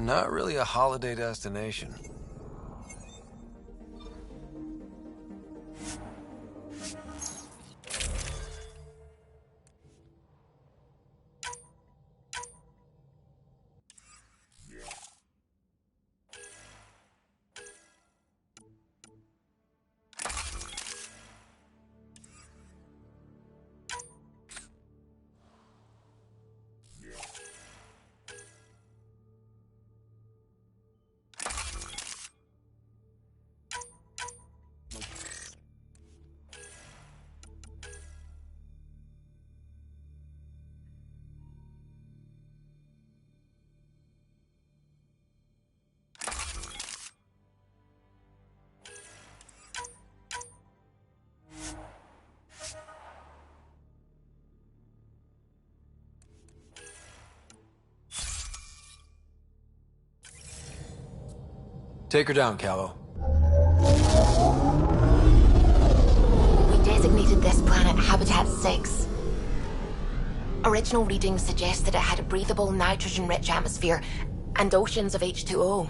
not really a holiday destination. Take her down, Callow. We designated this planet Habitat 6. Original readings suggest that it had a breathable, nitrogen-rich atmosphere and oceans of H2O.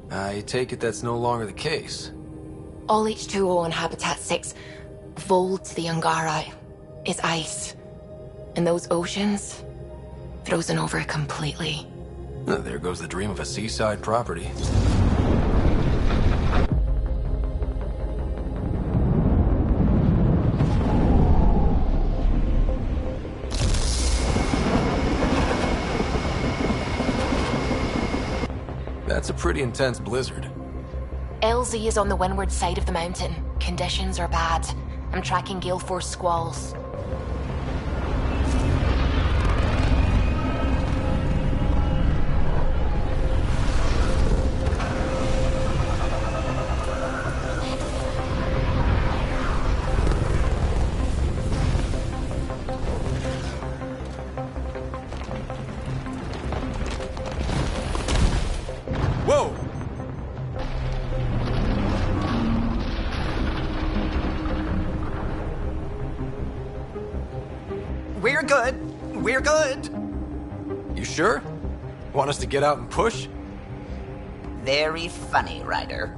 I take it that's no longer the case. All H2O on Habitat 6, Vol to the Angara, is ice. And those oceans, frozen over completely. There goes the dream of a seaside property. That's a pretty intense blizzard. LZ is on the windward side of the mountain. Conditions are bad. I'm tracking gale force squalls. Whoa! We're good. We're good. You sure? Want us to get out and push? Very funny, Ryder.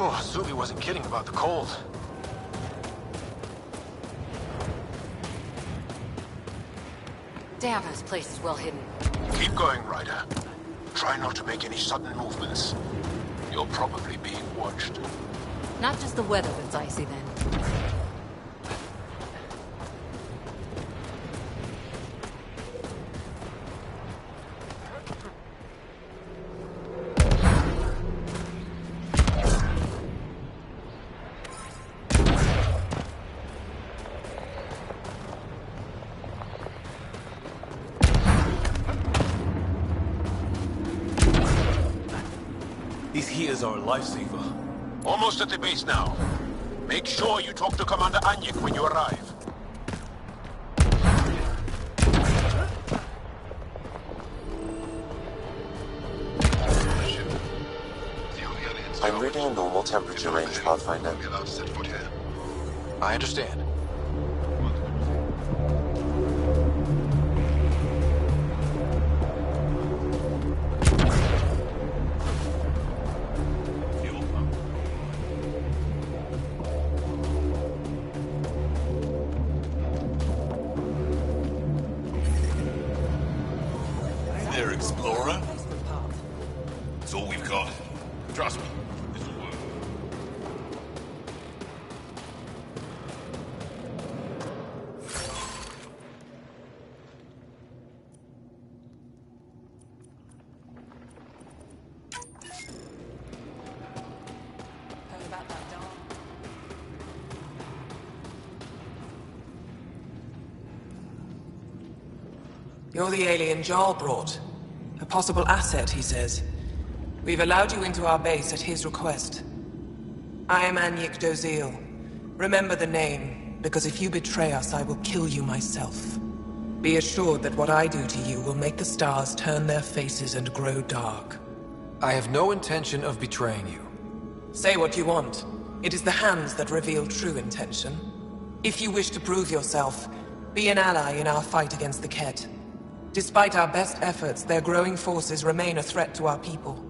Oh, Suvi wasn't kidding about the cold. Damn, this place is well hidden. Keep going, Ryder. Try not to make any sudden movements. You're probably being watched. Not just the weather that's icy then. He is our lifesaver. Almost at the base now. Make sure you talk to Commander Anyik when you arrive. I'm reading a normal temperature range, Pathfinder. I understand. There, Explorer. It's all we've got. Trust me, this'll work. You're the alien Jarl brought. A possible asset, he says. We've allowed you into our base at his request. I am Anyik Dozil. Remember the name, because if you betray us, I will kill you myself. Be assured that what I do to you will make the stars turn their faces and grow dark. I have no intention of betraying you. Say what you want. It is the hands that reveal true intention. If you wish to prove yourself, be an ally in our fight against the Ket. Despite our best efforts, their growing forces remain a threat to our people.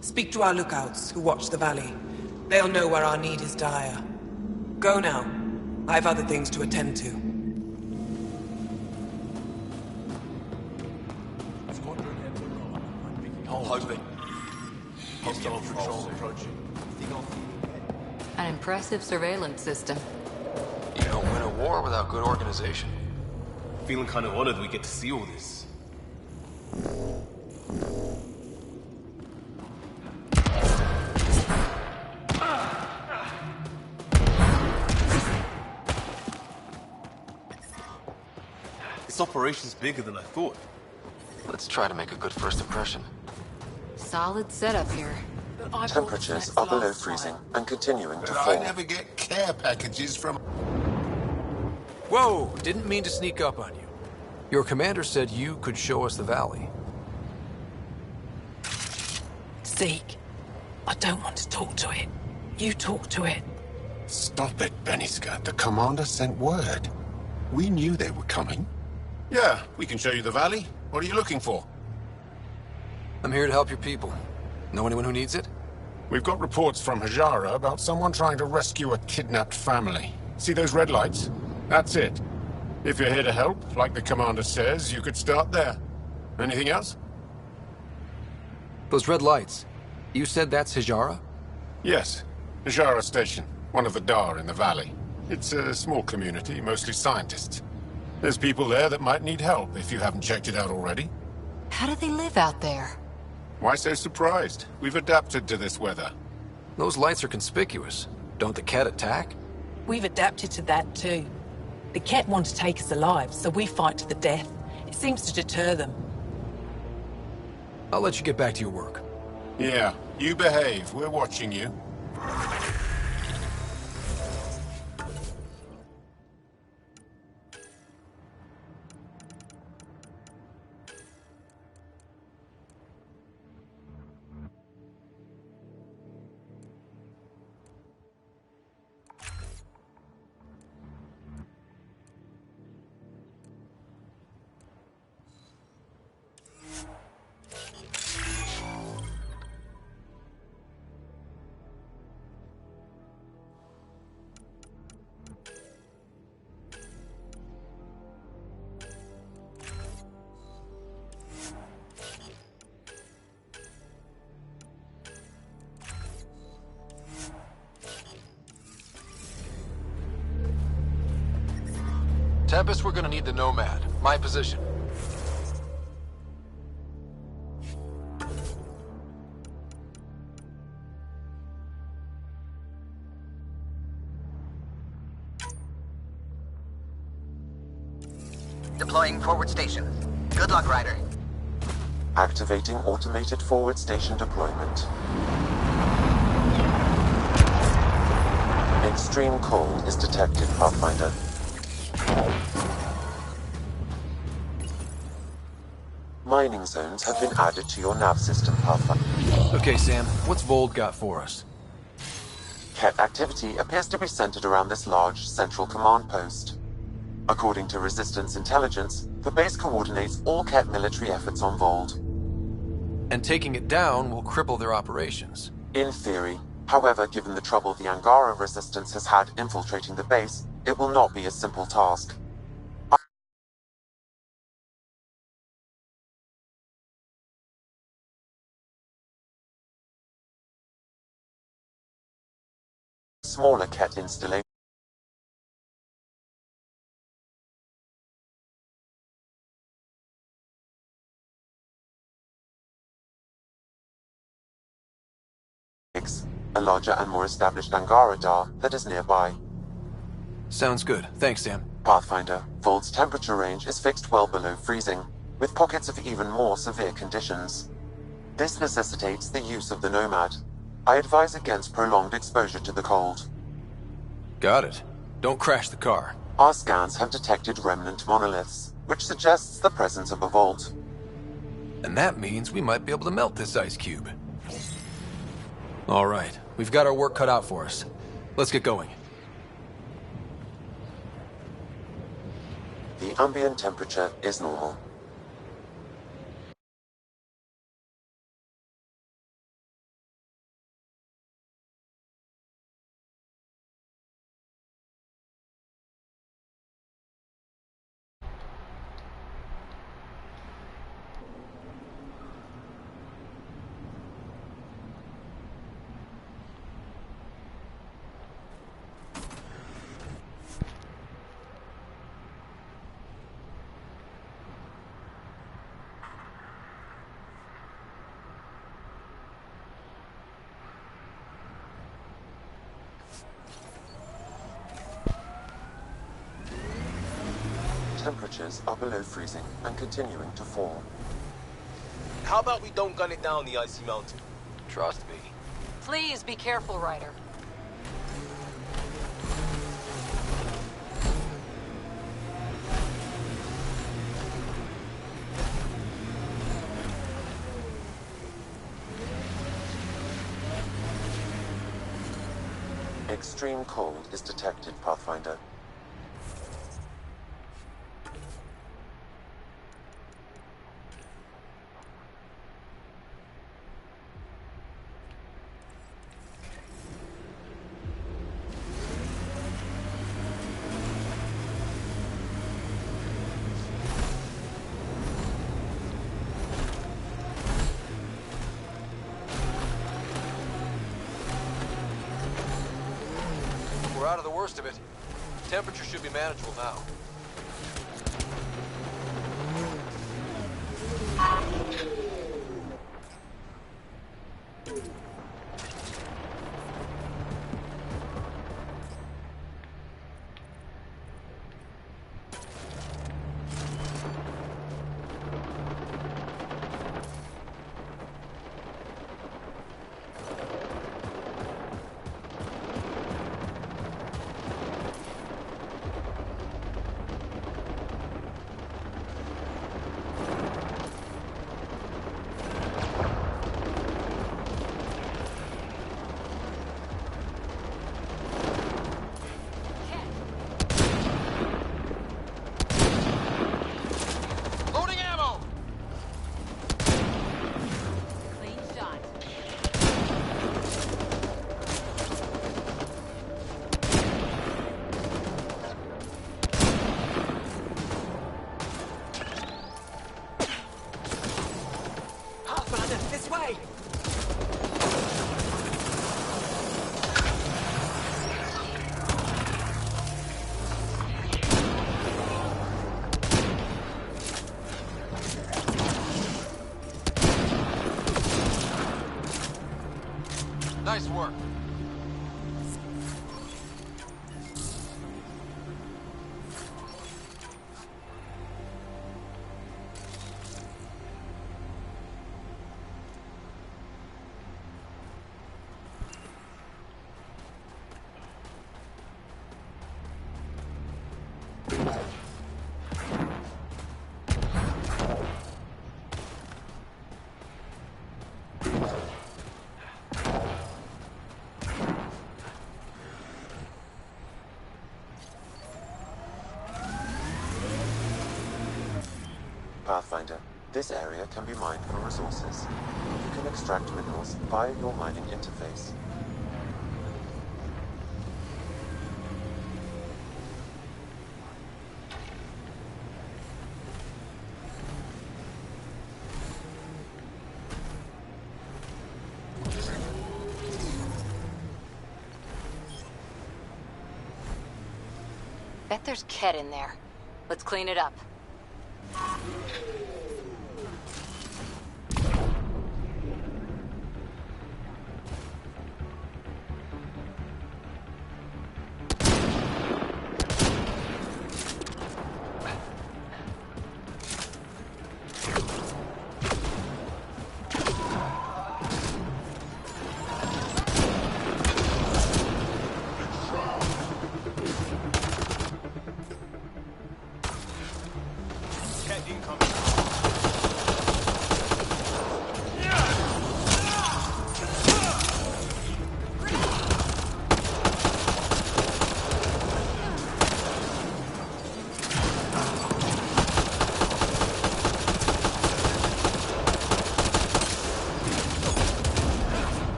Speak to our lookouts, who watch the valley. They'll know where our need is dire. Go now. I have other things to attend to. Hoping. Hostile patrol approaching. An impressive surveillance system. You don't win a war without good organization. Feeling kind of honored we get to see all this. This operation's bigger than I thought. Let's try to make a good first impression. Solid setup here. Temperatures are below freezing and continuing to But I fall. never get care packages from... Whoa! Didn't mean to sneak up on you. Your commander said you could show us the valley. Zeke, I don't want to talk to it. You talk to it. Stop it, Beniska. The commander sent word. We knew they were coming. Yeah, we can show you the valley. What are you looking for? I'm here to help your people. Know anyone who needs it? We've got reports from Hajara about someone trying to rescue a kidnapped family. See those red lights? That's it. If you're here to help, like the commander says, you could start there. Anything else? Those red lights. You said that's Hijara? Yes. Hajara Station, one of the Dar in the valley. It's a small community, mostly scientists. There's people there that might need help if you haven't checked it out already. How do they live out there? Why so surprised? We've adapted to this weather. Those lights are conspicuous. Don't the Ket attack? We've adapted to that too. The Ket want to take us alive, so we fight to the death. It seems to deter them. I'll let you get back to your work. Yeah, you behave. We're watching you. Tempest, we're gonna need the Nomad. My position. Deploying forward station. Good luck, Ryder. Activating automated forward station deployment. Extreme cold is detected, Pathfinder. Mining zones have been added to your nav system, Pathfinder. Okay, Sam, what's Vold got for us? Ket activity appears to be centered around this large central command post. According to Resistance intelligence, the base coordinates all Ket military efforts on Vold. And taking it down will cripple their operations. In theory. However, given the trouble the Angara Resistance has had infiltrating the base, it will not be a simple task. Smaller Ket installations a larger and more established Angara Dar that is nearby. Sounds good. Thanks, Sam. Pathfinder, Vold's temperature range is fixed well below freezing. with pockets of even more severe conditions. This necessitates the use of the Nomad. I advise against prolonged exposure to the cold. Got it. Don't crash the car. Our scans have detected remnant monoliths, which suggests the presence of a vault. And that means we might be able to melt this ice cube. All right, we've got our work cut out for us. Let's get going. The ambient temperature is normal. Temperatures are below freezing and continuing to fall. How about we don't gun it down the icy mountain? Trust me. Please be careful, Ryder. Extreme cold is detected, Pathfinder. We're out of the worst of it. Temperature should be manageable now. This way! Nice work. Pathfinder, this area can be mined for resources. You can extract minerals via your mining interface. Bet there's Ket in there. Let's clean it up.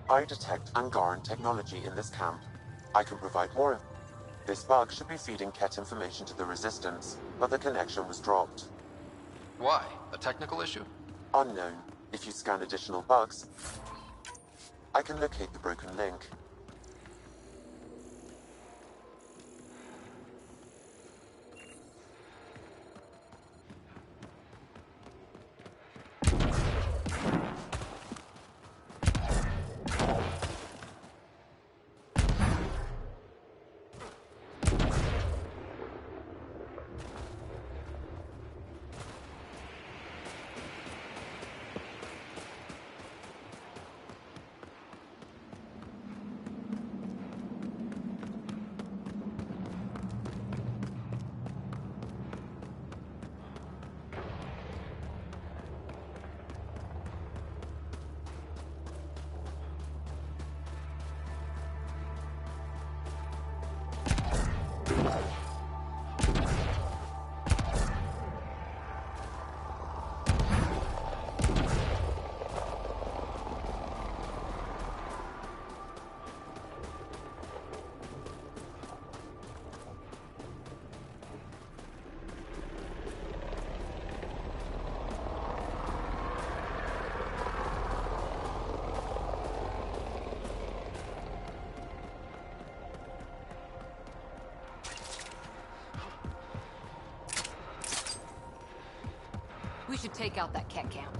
I detect Angaran technology in this camp. I can provide more. This bug should be feeding Ket information to the Resistance, but the connection was dropped. Why? A technical issue? Unknown. If you scan additional bugs, I can locate the broken link. We should take out that Ket camp.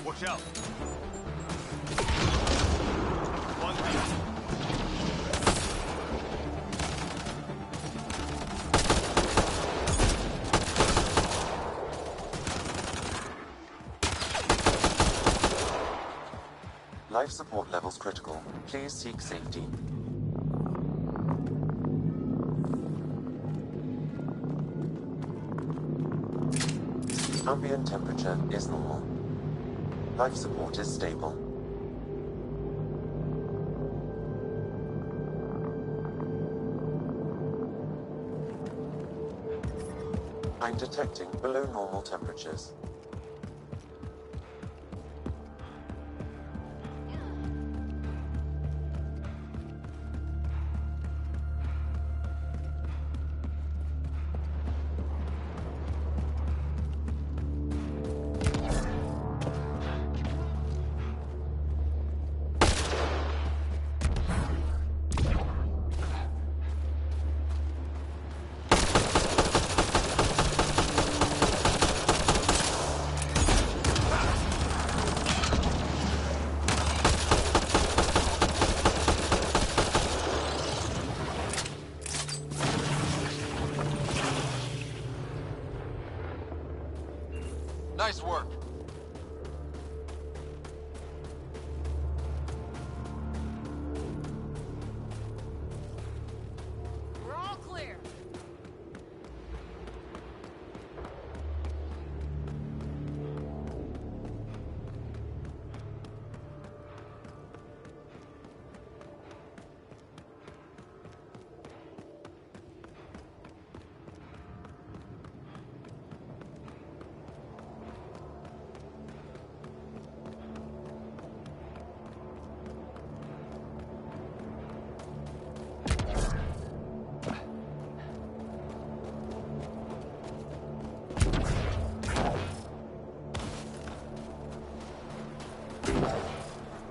Watch out. One down. Life support levels critical. Please seek safety. Ambient temperature is normal. Life support is stable. I'm detecting below normal temperatures.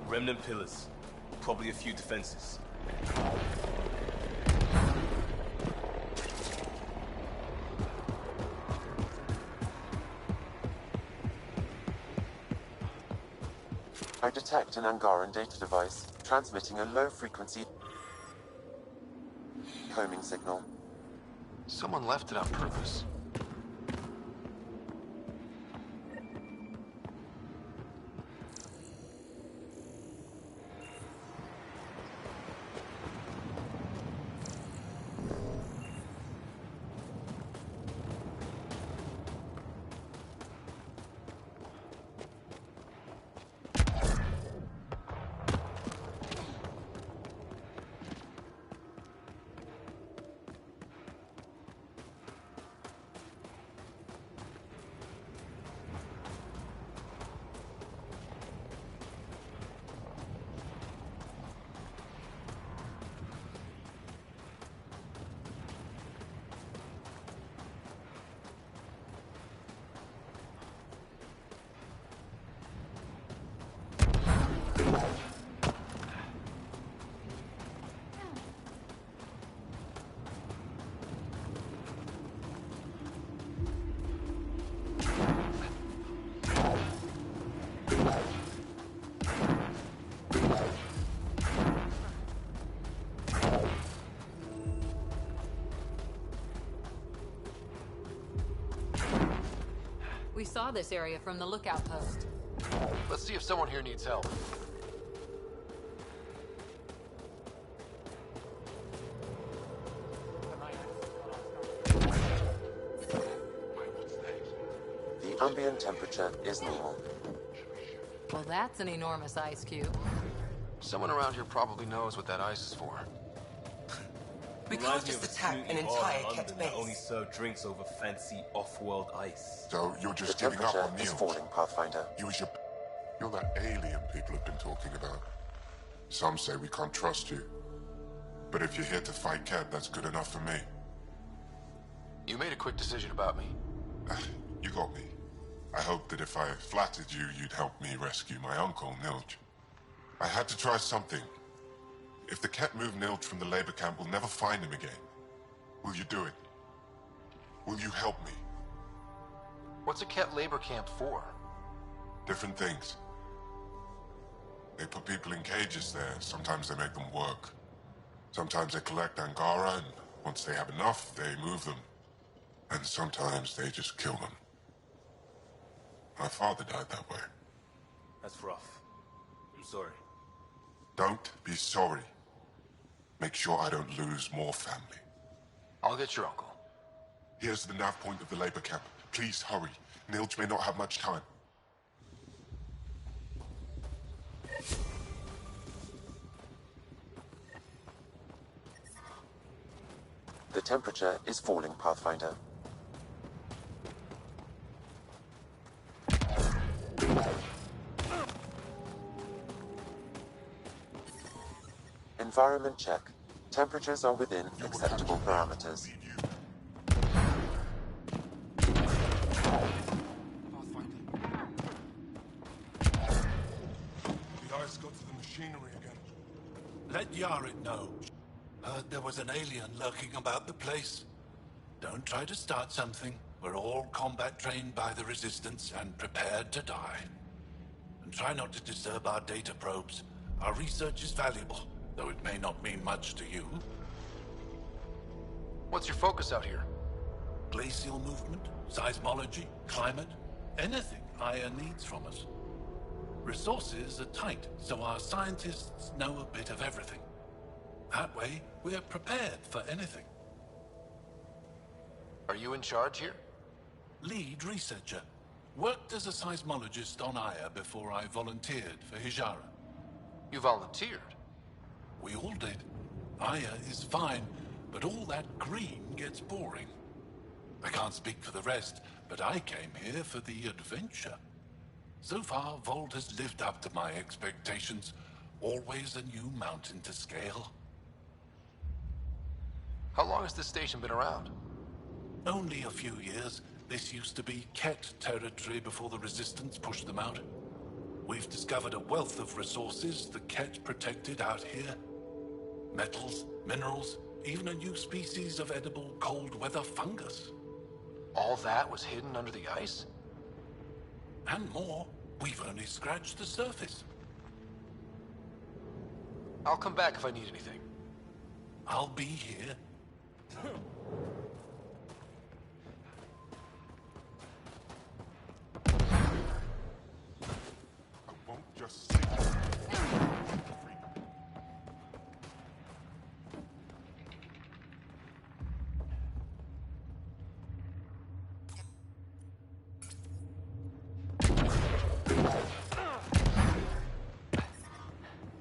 Remnant pillars. Probably a few defenses. I detect an Angaran data device transmitting a low-frequency homing signal. Someone left it on purpose. We saw this area from the lookout post. Let's see if someone here needs help. The ambient temperature is normal. Well, that's an enormous ice cube. Someone around here probably knows what that ice is for. We can't Reminds me just of a attack snooty an bar entire in Ket London that only base. served drinks over fancy off-world ice. So you're The just giving up temperature on is Neil? falling, Pathfinder. You're that alien people have been talking about. Some say we can't trust you. But if you're here to fight Ket, that's good enough for me. You made a quick decision about me. You got me. I hoped that if I flattered you, you'd help me rescue my uncle, Nilj. I had to try something. If the Ket move Nilj from the labor camp, we'll never find him again. Will you do it? Will you help me? What's a Ket labor camp for? Different things. They put people in cages there. Sometimes they make them work. Sometimes they collect Angara, and once they have enough, they move them. And sometimes they just kill them. My father died that way. That's rough. I'm sorry. Don't be sorry. Make sure I don't lose more family. I'll get your uncle. Here's the nav point of the labor camp. Please hurry. Nilj may not have much time. The temperature is falling, Pathfinder. Environment check. Temperatures are within acceptable parameters. The ice got to the machinery again. Let Yarit know. Heard there was an alien lurking about the place. Don't try to start something. We're all combat trained by the Resistance and prepared to die. And try not to disturb our data probes. Our research is valuable, though it may not mean much to you. What's your focus out here? Glacial movement, seismology, climate, anything Aya needs from us. Resources are tight, so our scientists know a bit of everything. That way, we're prepared for anything. Are you in charge here? Lead researcher. Worked as a seismologist on Aya before I volunteered for Hijara. You volunteered? We all did. Aya is fine, but all that green gets boring. I can't speak for the rest, but I came here for the adventure. So far, Vold has lived up to my expectations. Always a new mountain to scale. How long has this station been around? Only a few years. This used to be Ket territory before the Resistance pushed them out. We've discovered a wealth of resources the Ket protected out here. Metals, minerals, even a new species of edible cold weather fungus. All that was hidden under the ice? And more. We've only scratched the surface. I'll come back if I need anything. I'll be here. I won't just sit.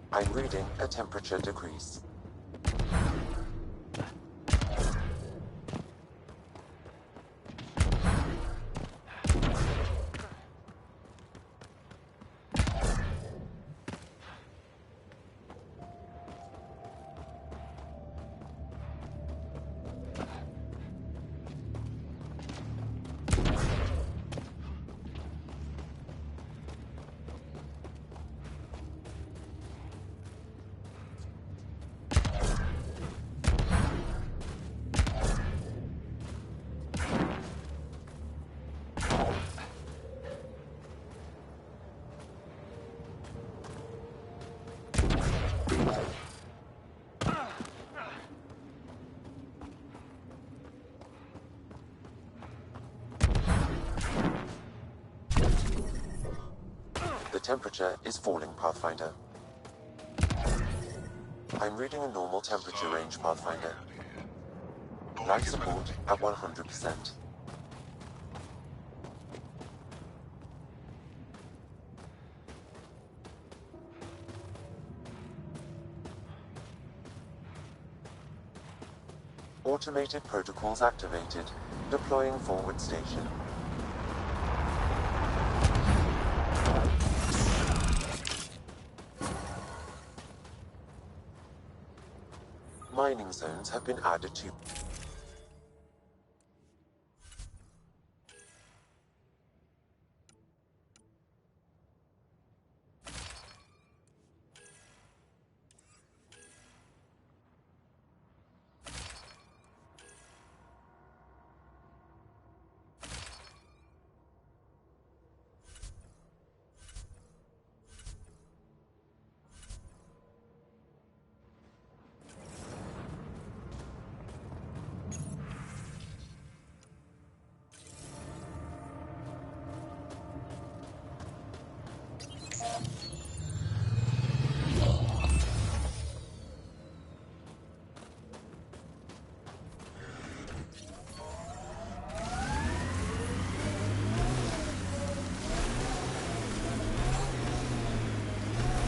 I'm reading a temperature decrease. The temperature is falling, Pathfinder. I'm reading a normal temperature range, Pathfinder. Life support at 100%. Automated protocols activated. Deploying forward station. Mining zones have been added to.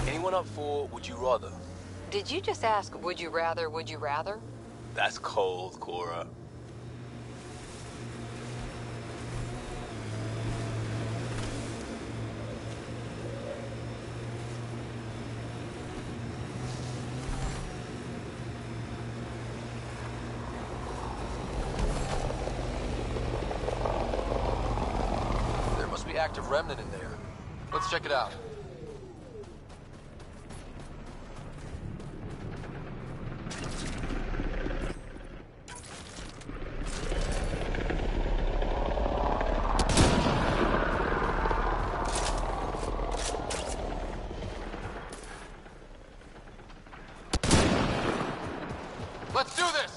Anyone up for Would You Rather? Did you just ask, would you rather, would you rather? That's cold, Cora. There must be active remnant in there. Let's check it out. Let's do this!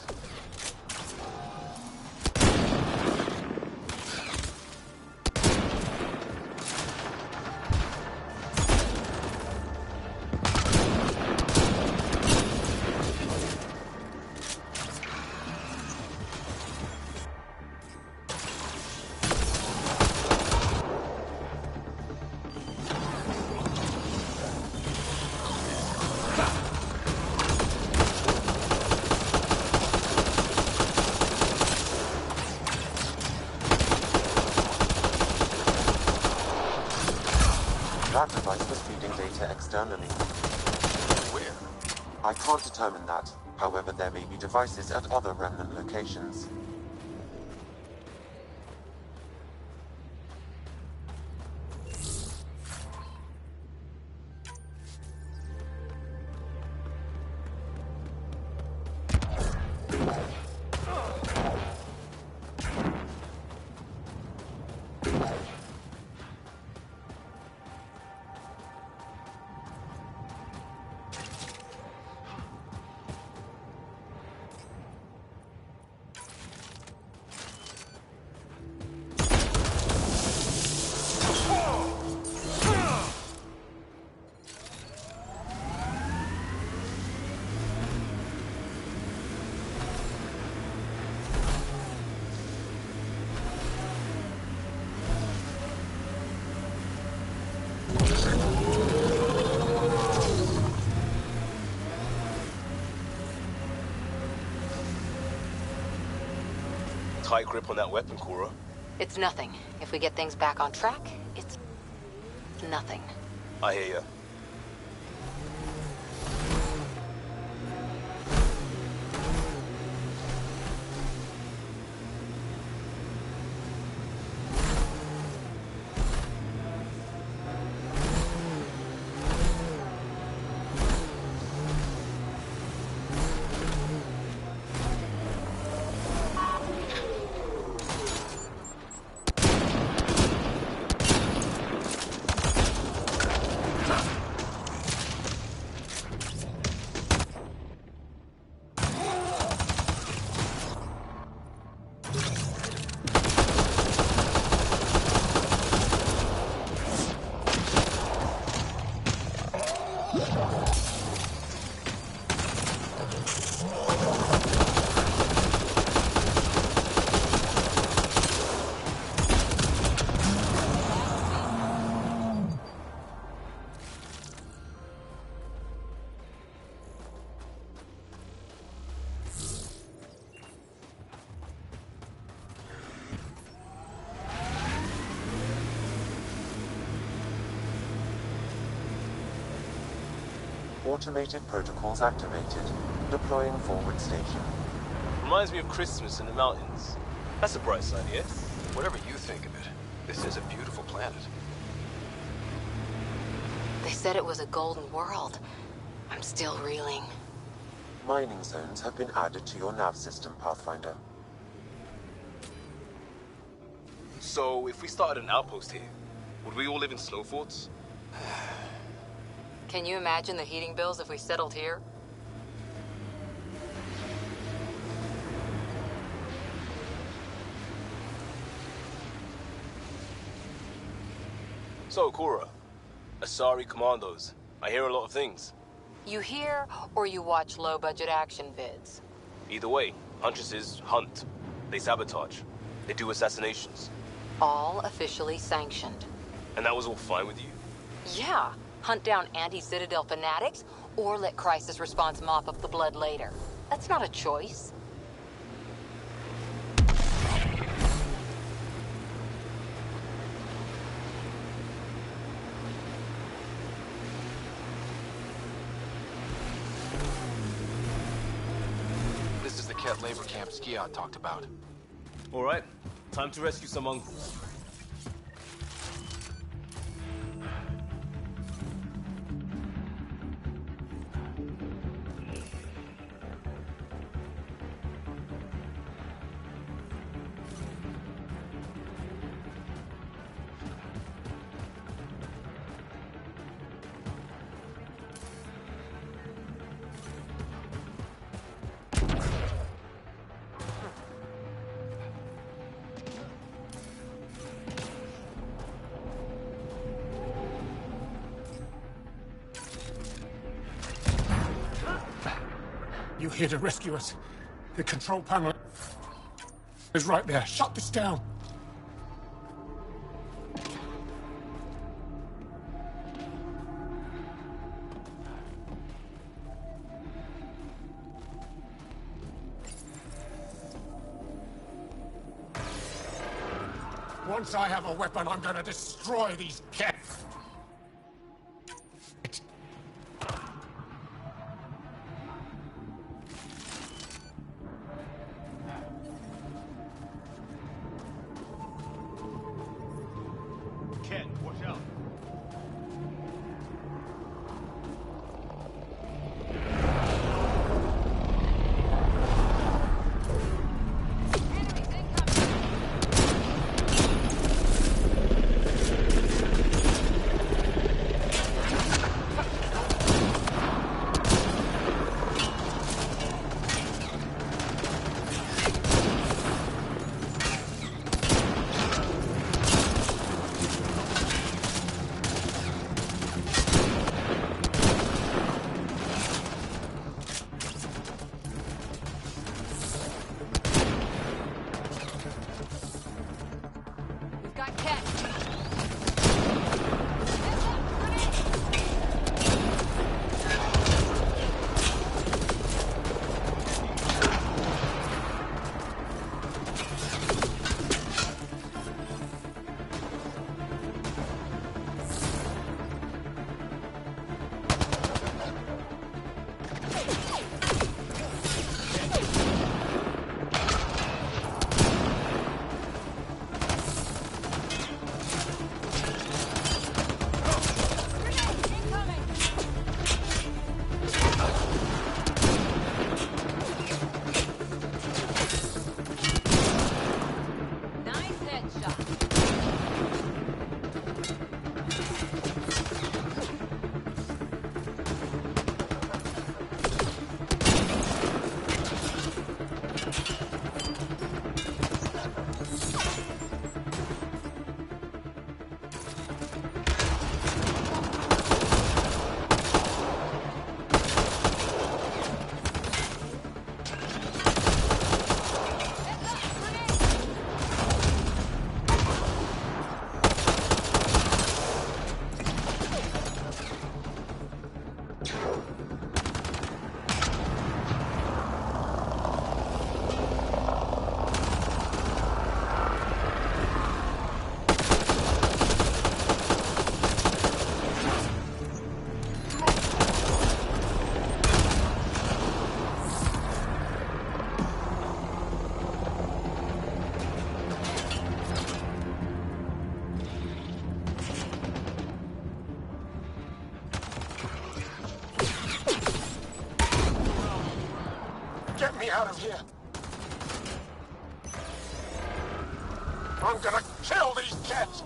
That device was feeding data externally. Where? I can't determine that. However, there may be devices at other remnant locations. tight grip on that weapon, Cora. It's nothing. If we get things back on track, it's nothing. I hear ya. Automated protocols activated. Deploying forward station. Reminds me of Christmas in the mountains. That's a bright side, yes? Whatever you think of it, this is a beautiful planet. They said it was a golden world. I'm still reeling. Mining zones have been added to your nav system, Pathfinder. So, if we started an outpost here, would we all live in snow forts? Can you imagine the heating bills if we settled here? So, Cora, Asari Commandos. I hear a lot of things. You hear or you watch low-budget action vids? Either way, Huntresses hunt. They sabotage. They do assassinations. All officially sanctioned. And that was all fine with you? Yeah. Hunt down anti-Citadel fanatics, or let crisis response mop up the blood later. That's not a choice. This is the Ket labor camp Skiot talked about. All right, time to rescue some mongrels. You here to rescue us? The control panel is right there. Shut this down. Once I have a weapon, I'm gonna destroy these cats. me out of here. I'm gonna kill these cats!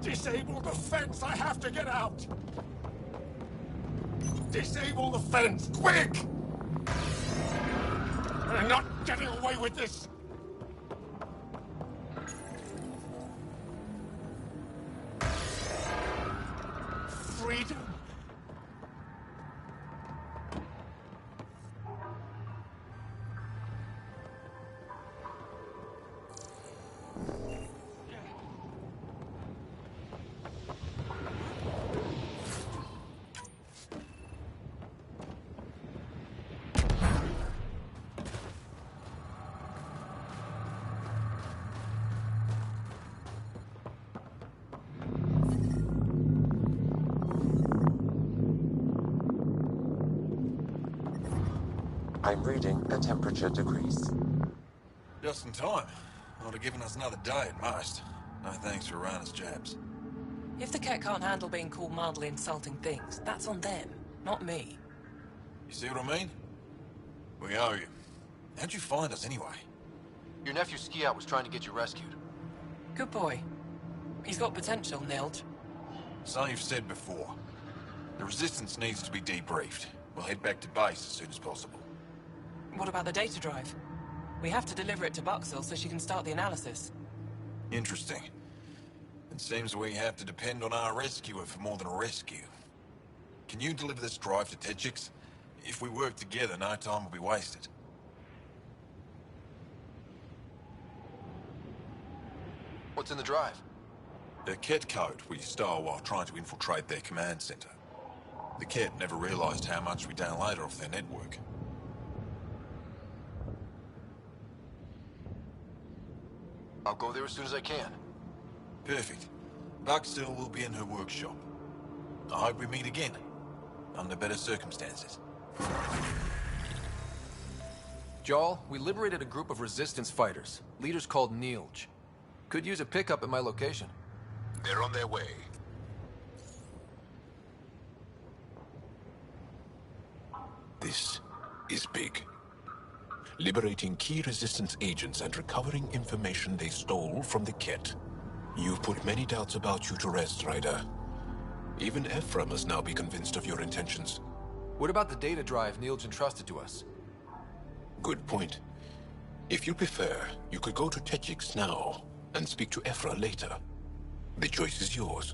Disable the fence! I have to get out! Disable the fence! Quick! We're not getting away with this! Freedom? I'm reading a temperature decrease. Just in time. Would have given us another day at most. No thanks for Rana's jabs. If the Ket can't handle being called mildly insulting things, that's on them, not me. You see what I mean? We owe you. How'd you find us anyway? Your nephew Skiat was trying to get you rescued. Good boy. He's got potential, Nilge. So you've said before. The Resistance needs to be debriefed. We'll head back to base as soon as possible. What about the data drive? We have to deliver it to Buxel so she can start the analysis. Interesting. It seems we have to depend on our rescuer for more than a rescue. Can you deliver this drive to Techix? If we work together, no time will be wasted. What's in the drive? The Ket code we stole while trying to infiltrate their command center. The Ket never realized how much we downloaded off their network. I'll go there as soon as I can. Perfect. Buxel will be in her workshop. I hope we meet again, under better circumstances. Jarl, we liberated a group of Resistance fighters, leaders called Nilge. Could use a pickup at my location. They're on their way. This is big. Liberating key Resistance agents and recovering information they stole from the Ket. You've put many doubts about you to rest, Ryder. Even Ephra must now be convinced of your intentions. What about the data drive Nilge entrusted to us? Good point. If you prefer, you could go to Techix now and speak to Ephra later. The choice is yours.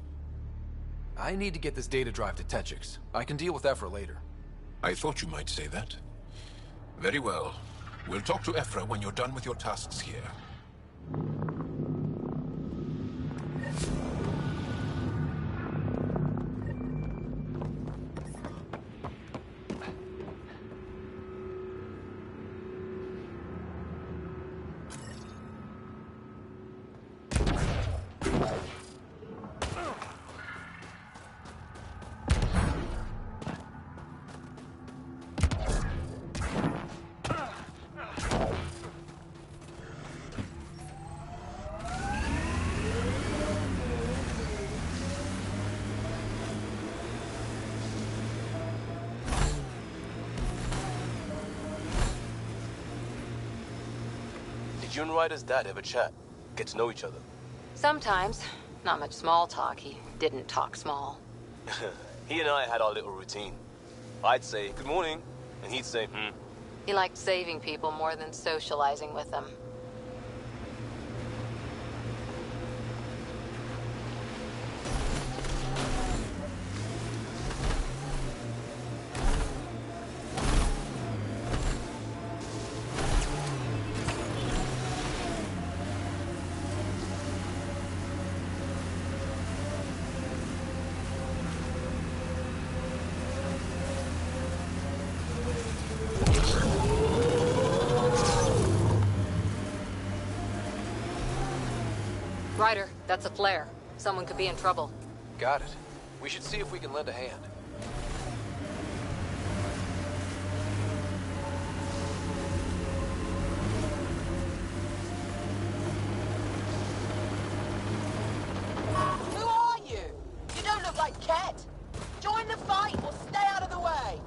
I need to get this data drive to Techix. I can deal with Ephra later. I thought you might say that. Very well. We'll talk to Ephra when you're done with your tasks here. you and Ryder's dad ever chat? Get to know each other? Sometimes. Not much small talk. He didn't talk small. He and I had our little routine. I'd say, good morning, and he'd say, hmm. He liked saving people more than socializing with them. Ryder, that's a flare. Someone could be in trouble. Got it. We should see if we can lend a hand. Who are you? You don't look like Ket. Join the fight or stay out of the way.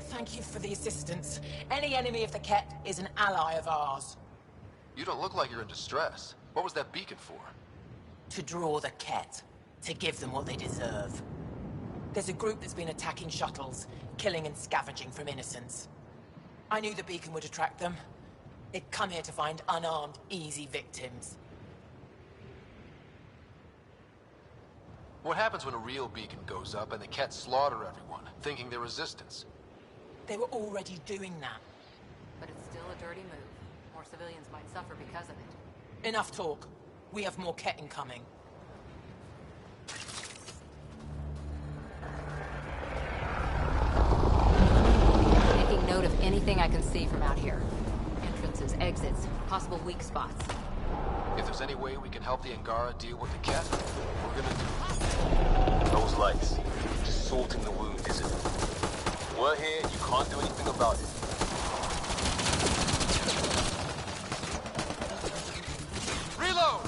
Thank you for the assistance. Any enemy of the Ket is an ally of ours. You don't look like you're in distress. What was that beacon for? To draw the Ket. To give them what they deserve. There's a group that's been attacking shuttles, killing and scavenging from innocents. I knew the beacon would attract them. They'd come here to find unarmed, easy victims. What happens when a real beacon goes up and the Ket slaughter everyone, thinking they're resistance? They were already doing that. But it's still a dirty move. More civilians might suffer because of it. Enough talk. We have more Ket incoming. Taking note of anything I can see from out here. Entrances, exits, possible weak spots. If there's any way we can help the Angara deal with the Ket, we're gonna do it. Those lights. Just salting the wound, isn't it? We're here, you can't do anything about it. Reload!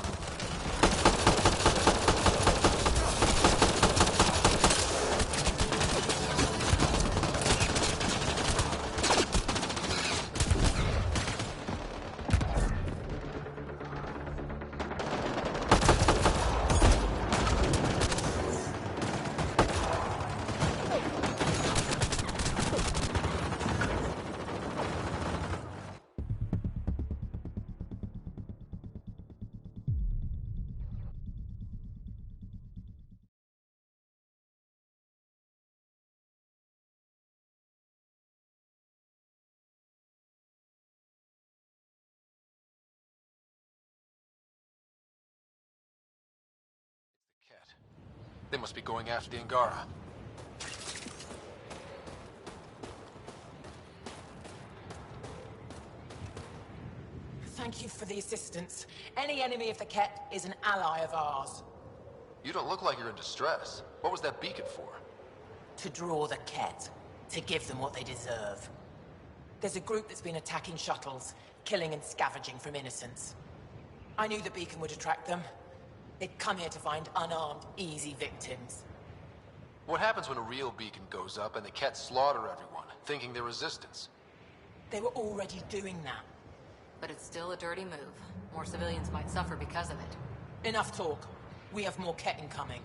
Ket. They must be going after the Angara. Thank you for the assistance. Any enemy of the Ket is an ally of ours. You don't look like you're in distress. What was that beacon for? To draw the Ket. To give them what they deserve. There's a group that's been attacking shuttles, killing and scavenging from innocents. I knew the beacon would attract them. They'd come here to find unarmed, easy victims. What happens when a real beacon goes up and the Ket slaughter everyone, thinking they're resistance? They were already doing that. But it's still a dirty move. More civilians might suffer because of it. Enough talk. We have more Ket incoming.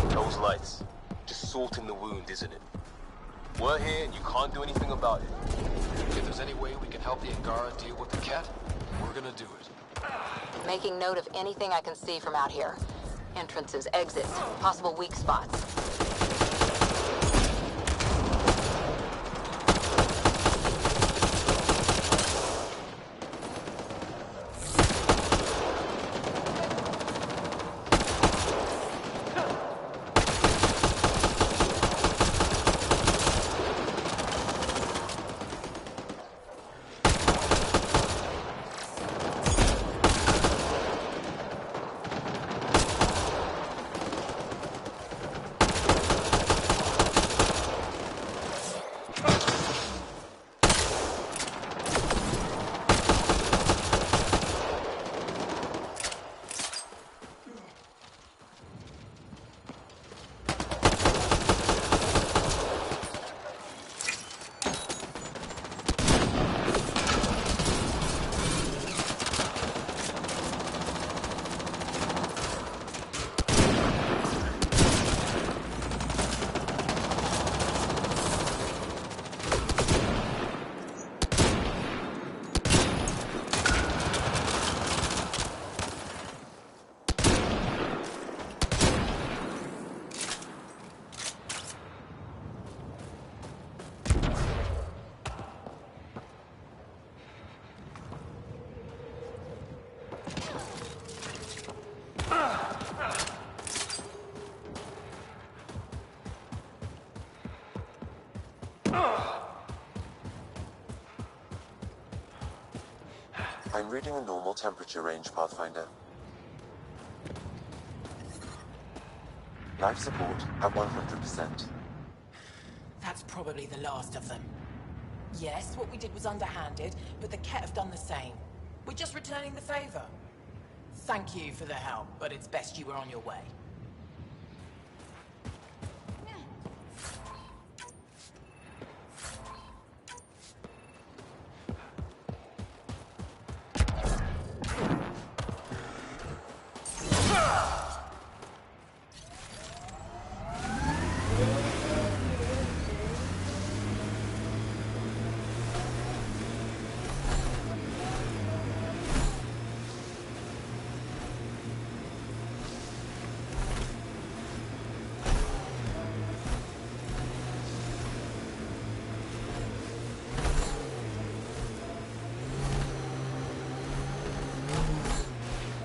Those lights. Just salting the wound, isn't it? We're here and you can't do anything about it. If there's any way we can help the Angara deal with the Ket, we're gonna do it. Making note of anything I can see from out here. Entrances, exits, possible weak spots. I'm reading a normal temperature range, Pathfinder. Life support at 100%. That's probably the last of them. Yes, what we did was underhanded, but the Ket have done the same. We're just returning the favor. Thank you for the help, but it's best you were on your way.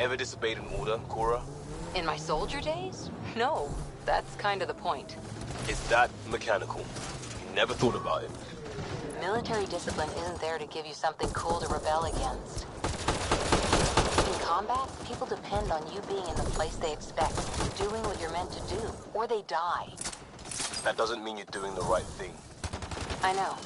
Ever disobeyed an order, Cora? In my soldier days? No. That's kind of the point. Is that mechanical? You never thought about it. Military discipline isn't there to give you something cool to rebel against. In combat, people depend on you being in the place they expect, doing what you're meant to do, or they die. That doesn't mean you're doing the right thing. I know.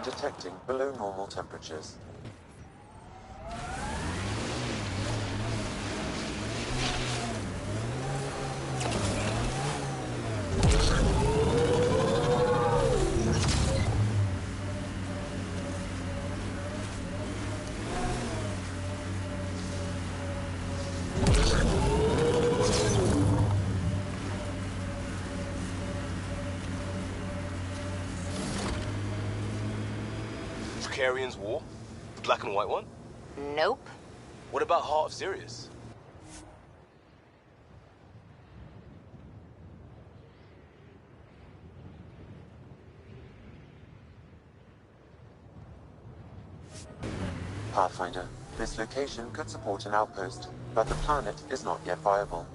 Detecting below normal temperatures. Tarkaryon's War? The black and white one? Nope. What about Heart of Sirius? Pathfinder, this location could support an outpost, but the planet is not yet viable.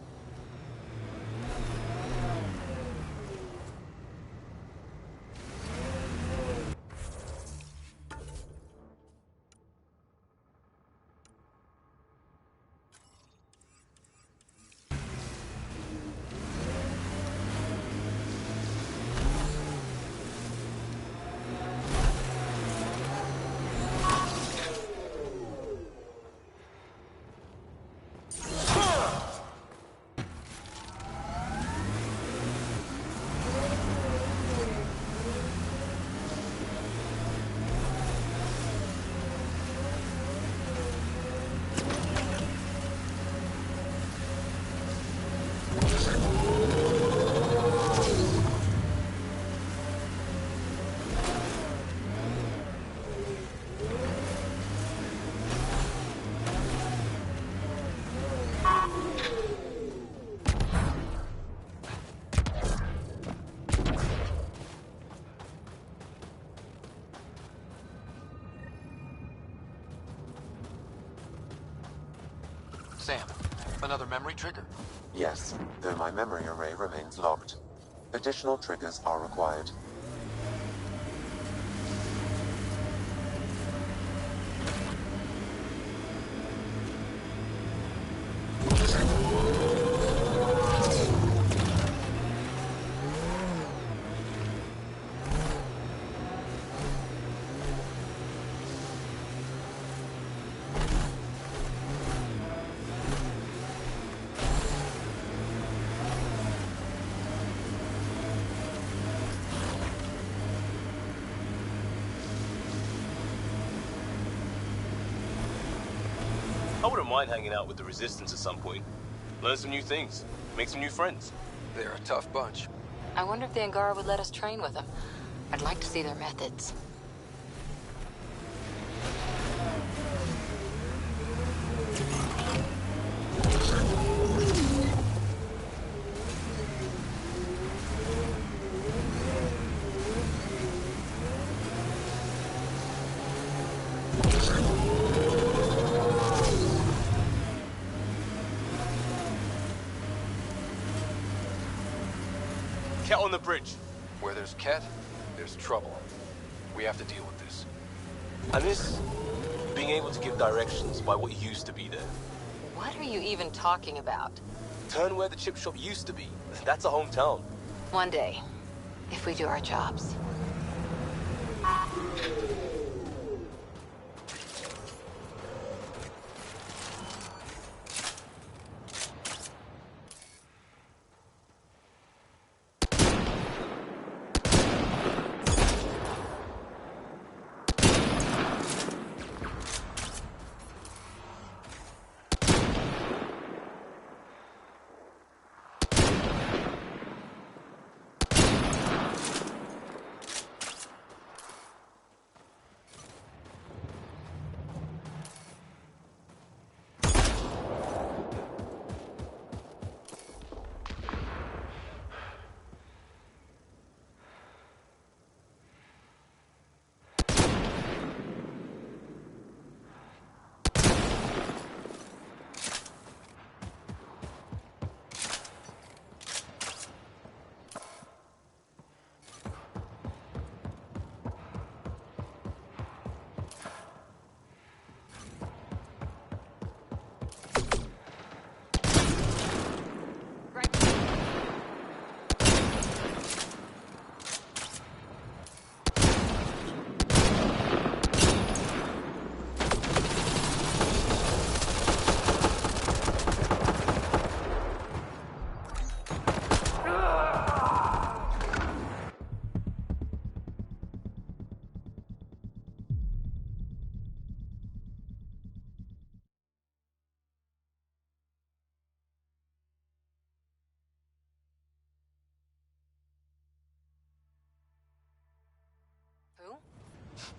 Sam, another memory trigger? Yes, though my memory array remains locked. Additional triggers are required. I wouldn't mind hanging out with the Resistance at some point. Learn some new things. Make some new friends. They're a tough bunch. I wonder if the Angara would let us train with them. I'd like to see their methods. Cat on the bridge. Where there's Ket, there's trouble. We have to deal with this. And this, being able to give directions by what used to be there. What are you even talking about? Turn where the chip shop used to be. That's a hometown. One day, if we do our jobs.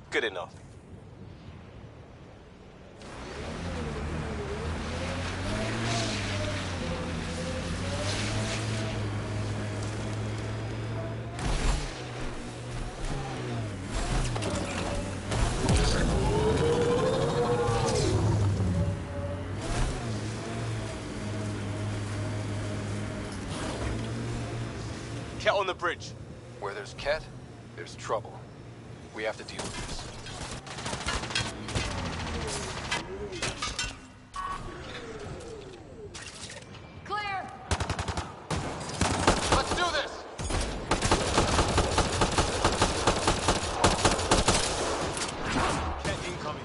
Good enough. Ket on the bridge. Where there's Ket, there's trouble. We have to deal with this. Clear! Let's do this! Ket incoming.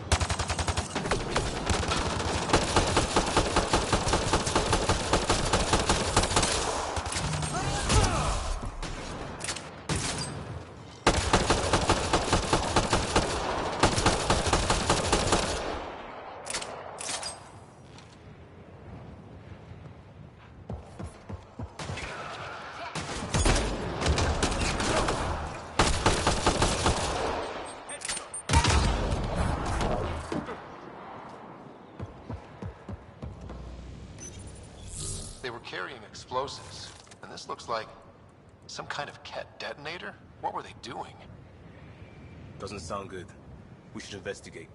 They were carrying explosives, and this looks like some kind of Ket detonator? What were they doing? Doesn't sound good. We should investigate.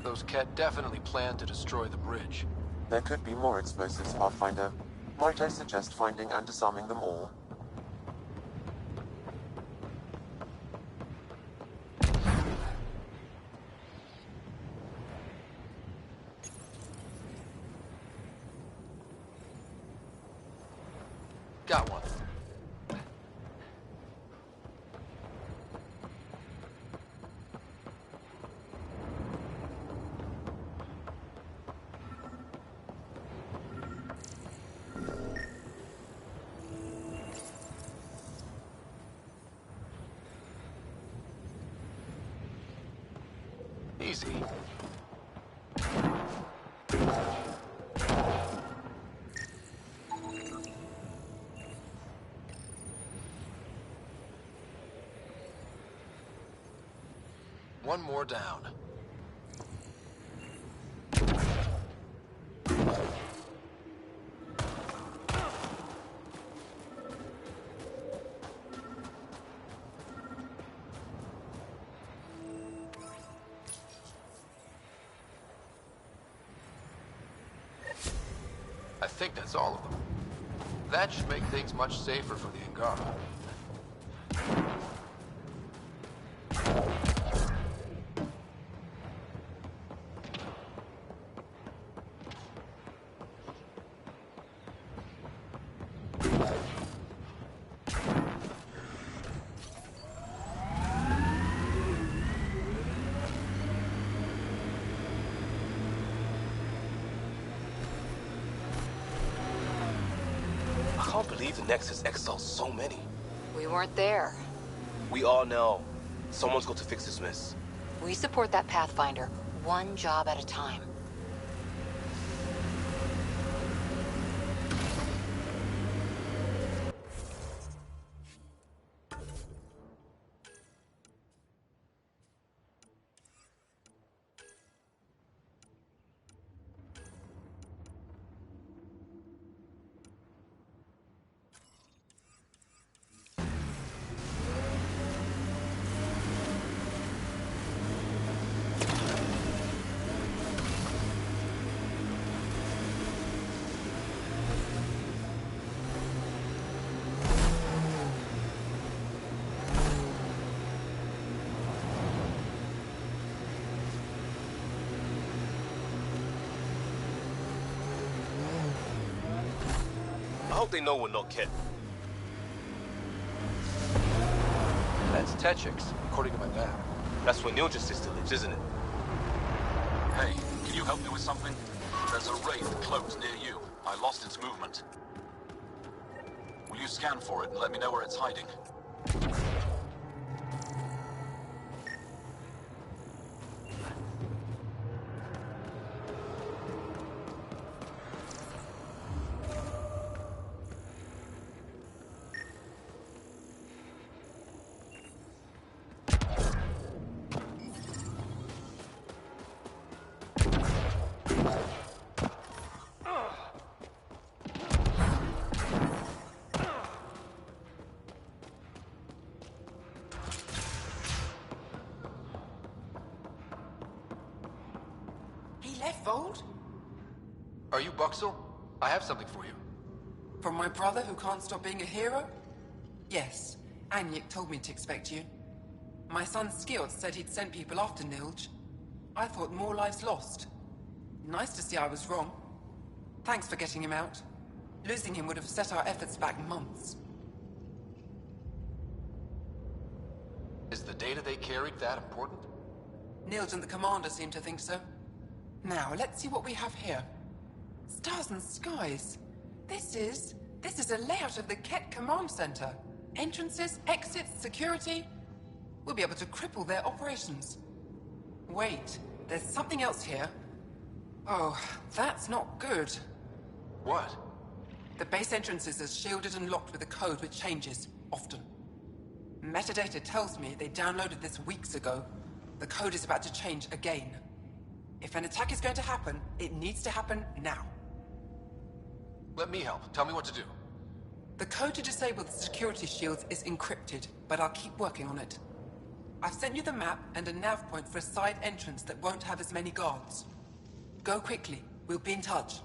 Those Ket definitely planned to destroy the bridge. There could be more explosives, Pathfinder. Might I suggest finding and disarming them all? Got one. Easy. One more down. I think that's all of them. That should make things much safer for the Angara. I can't believe the Nexus exiled so many. We weren't there. We are now. Someone's got to fix this mess. We support that Pathfinder, one job at a time. I hope they know we're not Ket. That's Techix, according to my map. That's where Neil's sister lives, isn't it? Hey, can you help me with something? There's a wraith cloaked near you. I lost its movement. Will you scan for it and let me know where it's hiding? left, Vold? Are you Buxel? I have something for you. From my brother who can't stop being a hero? Yes, Anyek told me to expect you. My son Skjord said he'd sent people after Nilj. I thought more lives lost. Nice to see I was wrong. Thanks for getting him out. Losing him would have set our efforts back months. Is the data they carried that important? Nilj and the commander seem to think so. Now, let's see what we have here. Stars and skies. This is a layout of the Ket Command Center. Entrances, exits, security. We'll be able to cripple their operations. Wait, there's something else here. Oh, that's not good. What? The base entrances are shielded and locked with a code which changes, often. Metadata tells me they downloaded this weeks ago. The code is about to change again. If an attack is going to happen, it needs to happen now. Let me help. Tell me what to do. The code to disable the security shields is encrypted, but I'll keep working on it. I've sent you the map and a nav point for a side entrance that won't have as many guards. Go quickly. We'll be in touch.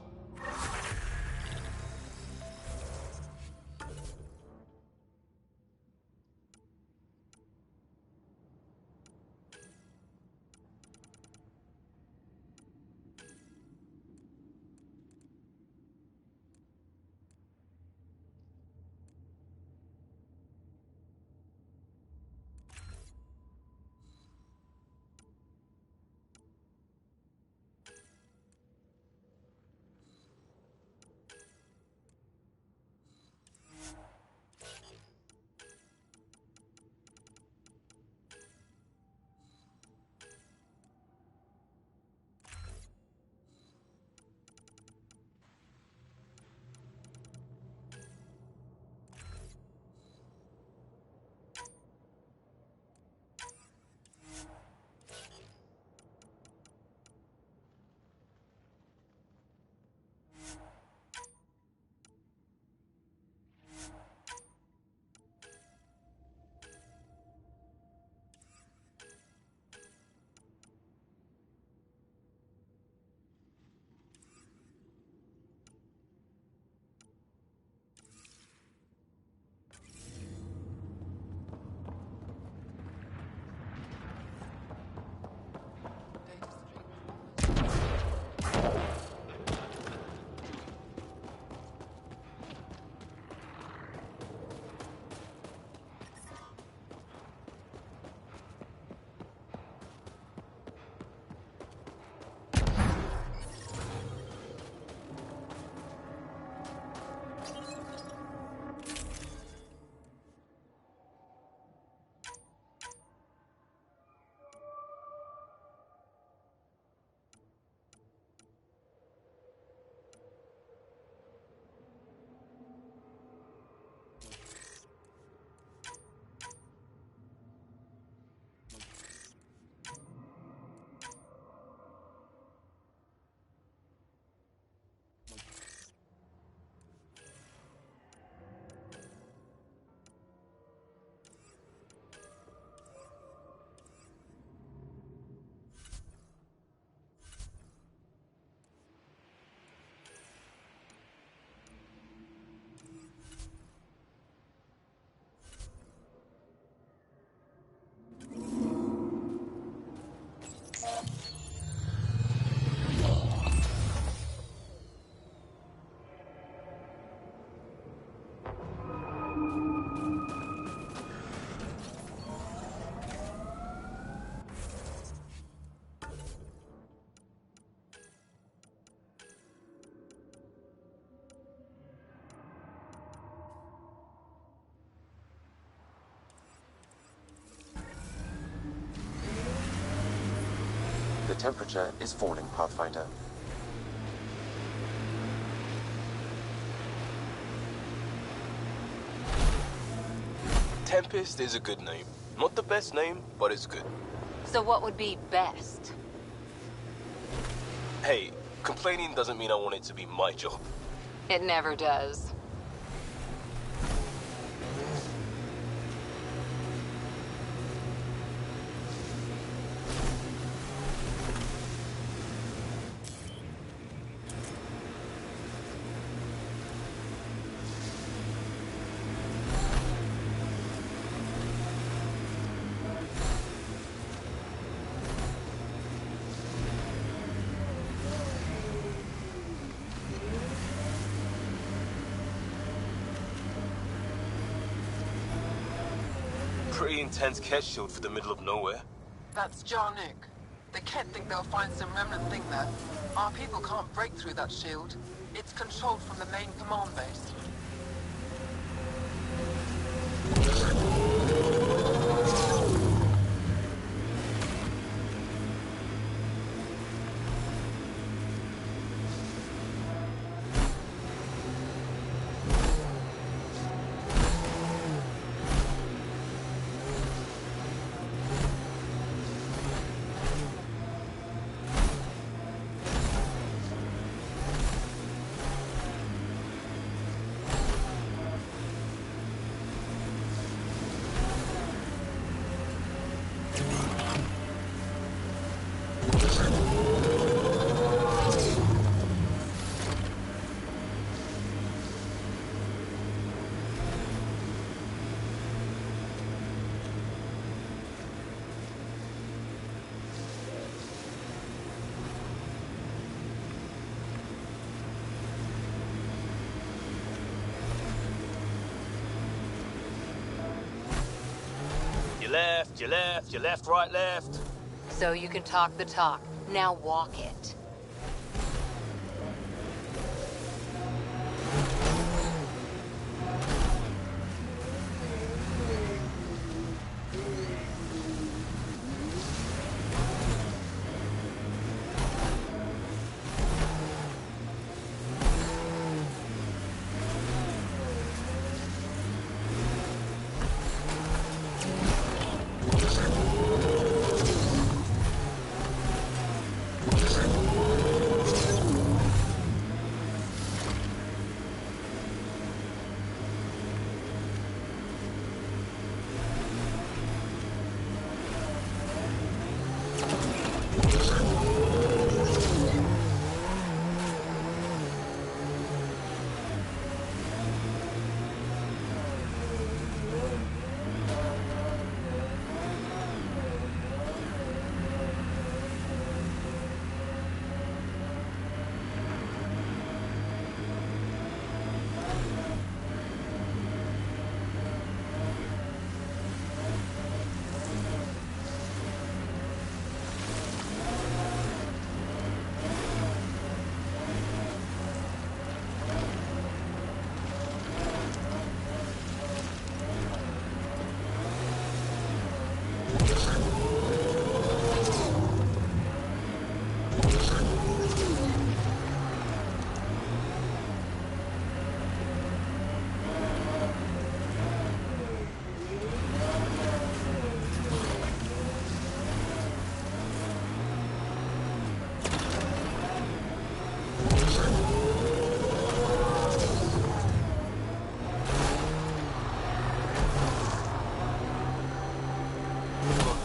The temperature is falling, Pathfinder. Tempest is a good name. Not the best name, but it's good. So what would be best? Hey, complaining doesn't mean I want it to be my job. It never does. pretty intense cat shield for the middle of nowhere. That's Jarnook. The Ket think they'll find some remnant thing there. Our people can't break through that shield. It's controlled from the main command base. You left, right, left. So you can talk the talk. Now walk it.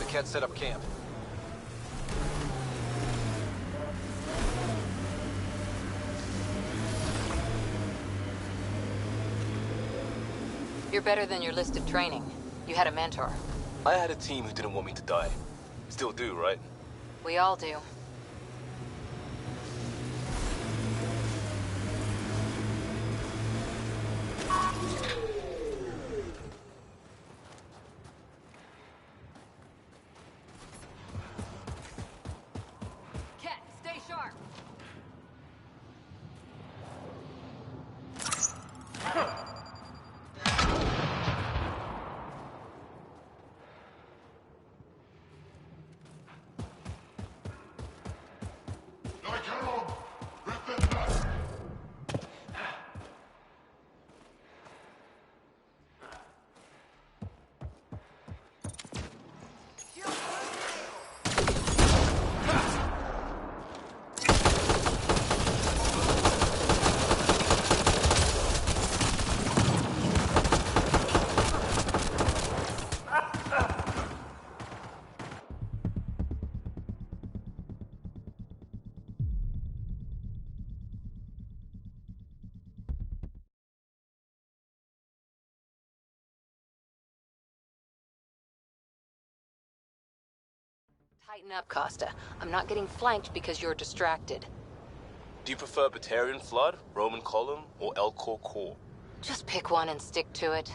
Cat set up camp. You're better than your listed training. You had a mentor. I had a team who didn't want me to die. Still do, right? We all do. Tighten up, Costa. I'm not getting flanked because you're distracted. Do you prefer Batarian Flood, Roman Column, or Elcor Core? Just pick one and stick to it.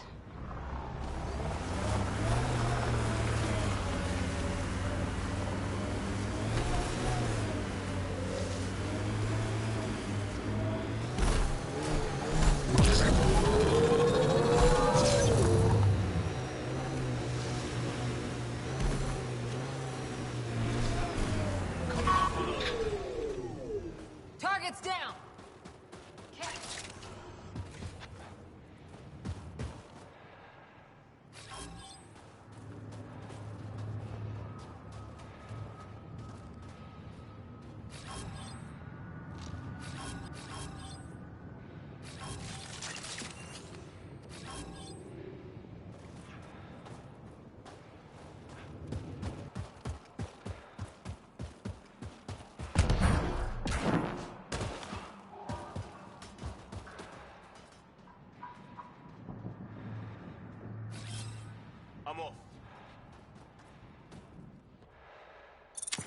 I'm off.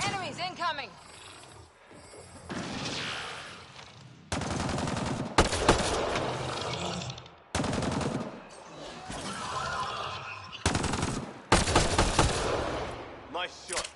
Enemies incoming! Nice shot.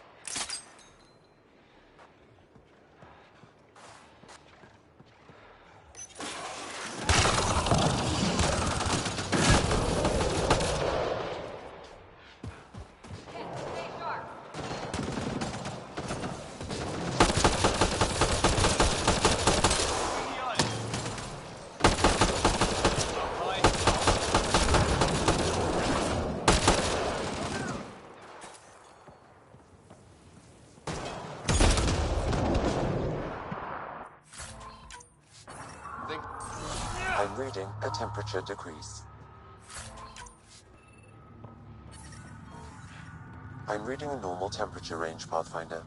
I'm reading a temperature decrease. I'm reading a normal temperature range, Pathfinder.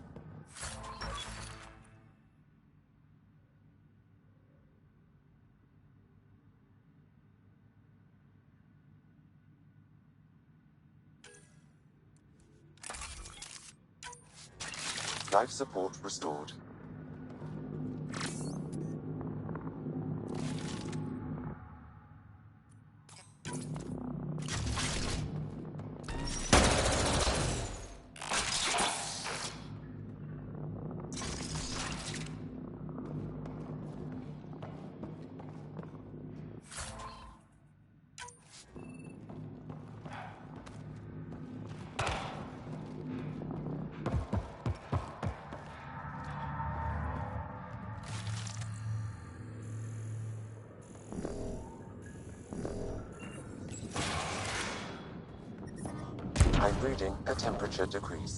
Life support restored. I'm reading a temperature decrease.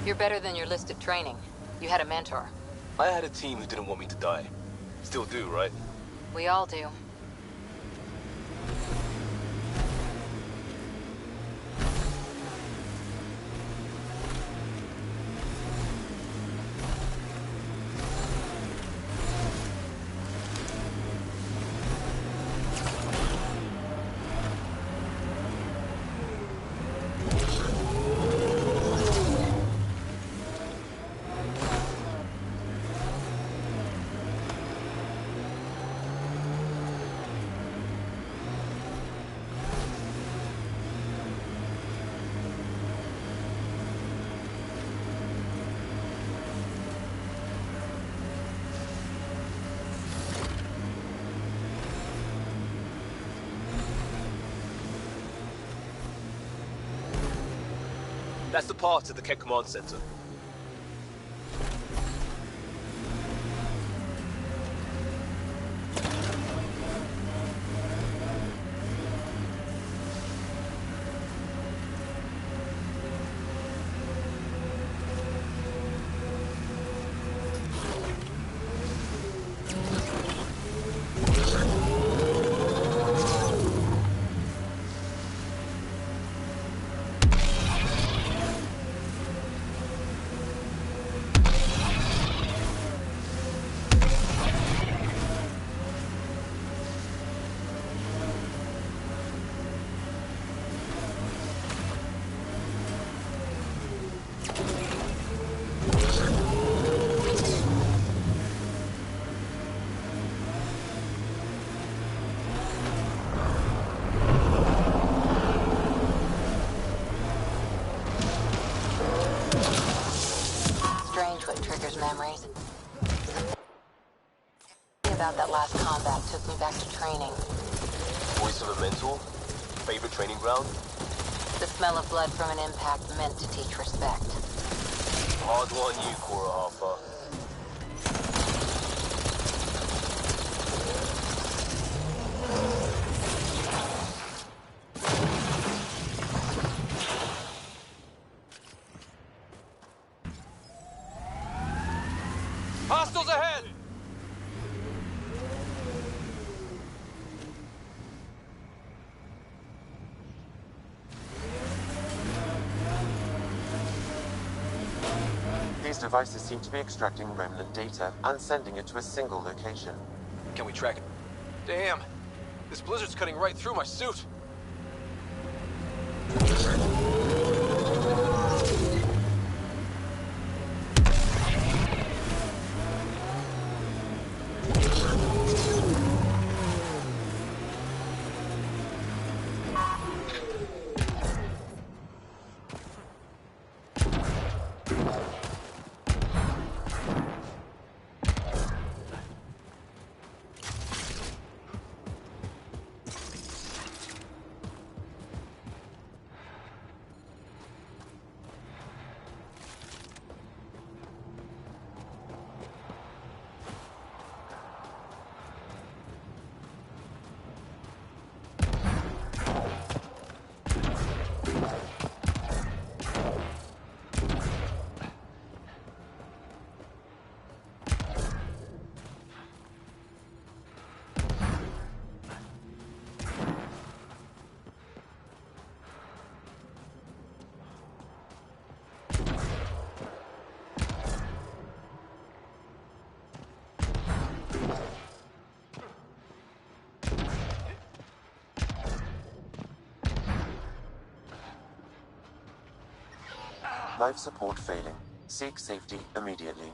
You're better than your listed training. You had a mentor. I had a team who didn't want me to die. Still do, right? We all do. That's the path to the Kett Command Center. memories. About that last combat took me back to training. Voice of a mentor? Favorite training ground? The smell of blood from an impact meant to teach respect. Hard one you, Cora Alpha. Hostiles ahead! These devices seem to be extracting remnant data and sending it to a single location. Can we track it? Damn! This blizzard's cutting right through my suit! Life support failing. Seek safety immediately.